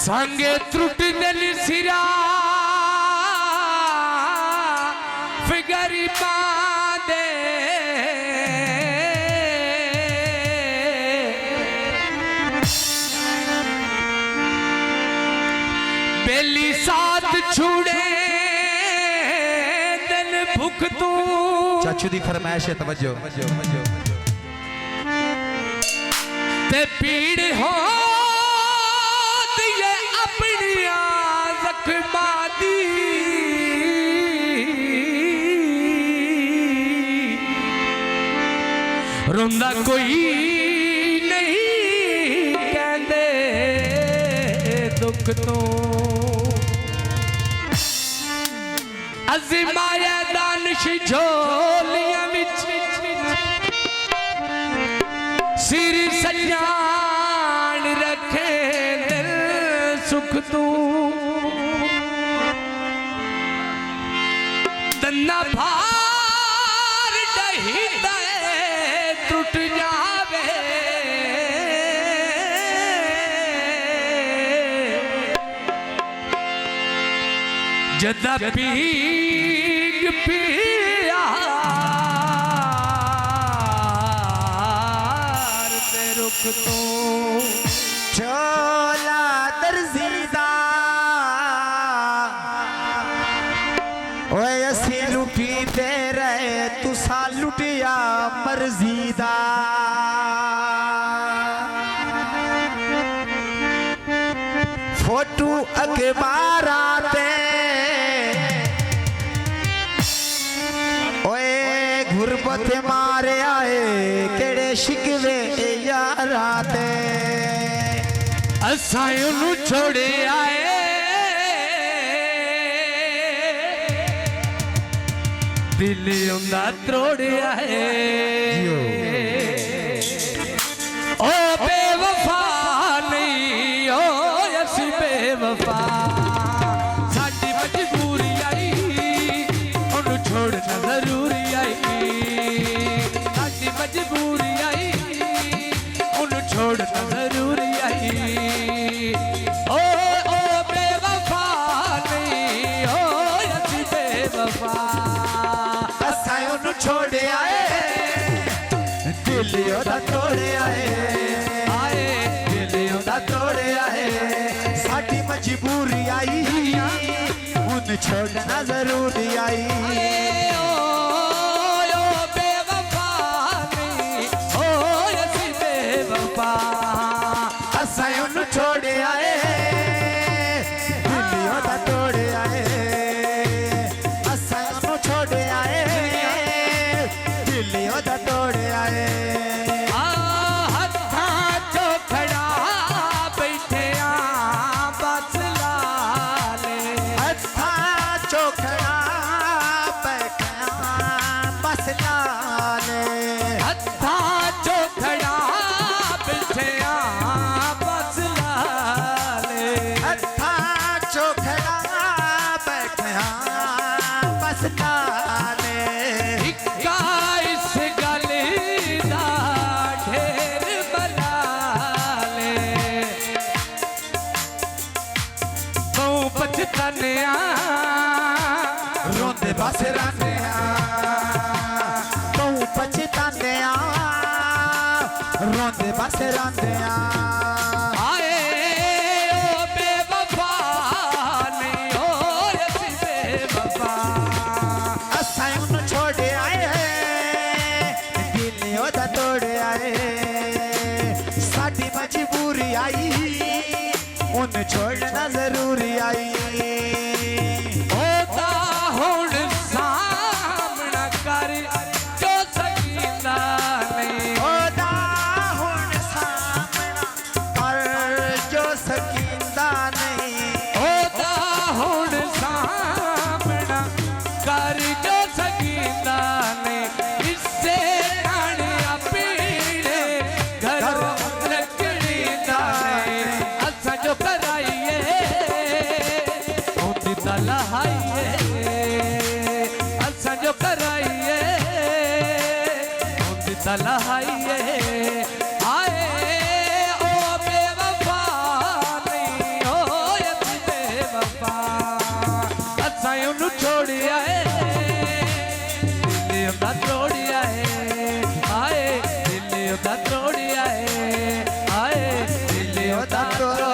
संगे त्रुट दिल सिरा फिगरी दे बेली साथ छुड़े दिल भुख तू चाचू दी फरमाइश है तवज्जो ते पीड़ हो दिए अपनी जख्मा दी रोंदा कोई नहीं कहंदे दुख तो अज़माया दानिश झोलियां विच सिर सजान रखे दिल सुख तू दन्ना भार डही टूट जावे जदा पीग पिया रुख तो चोला दर्जीदा ओए असी लुटी दे रहे तुसा लुटिया मर्जीदा फोटू अखबारा ते ओए गुरबत मारे आए केड़े शिकवे यारा ते असां उन्हू छोड़े आए दिल उंदा त्रोड़े आए ओ बेवफा नहीं ओ असी बेवफा साडी मजबूरी आई उन्हू छोड़ना जरूरी आई साडी मजबूरी आई उन्हू छोड़ना जरूरी आई ओ ओ बेवफा नहीं ओ असी बेवफा असां उन्हू छोड़े आए दिल ओदा तोड़े आए दिल ओदा तोड़े आए साडी मजबूरी आई उन छोड़ना जरूरी आई छोड़े आए दिलियों दा तोड़े आए असां छोड़े आए दिलियों दा तोड़े आए हत्था चो खड़ा बैठे बस लाले हत्था चो खड़ा बैठे बस लाले हत्था चो खड़ा बैठे रोंदे बस रहने तू पछताने रोंदे बस रहने आए ओ बेवफा नहीं ओ असी बेवफा असां उन्हू छोड़े आए दिल ओदा तोड़े आए साडी मजबूरी आई उन छोड़ना जरूरी आई लहाइए असां जो कराइए लहाइए आए ओ बेवफा नहीं ओ असी बेवफा असां उन्हें छोड़ी आए दिल उदा तोड़ी आए दिल उदा तोड़ी आए दिल उदा तोड़ी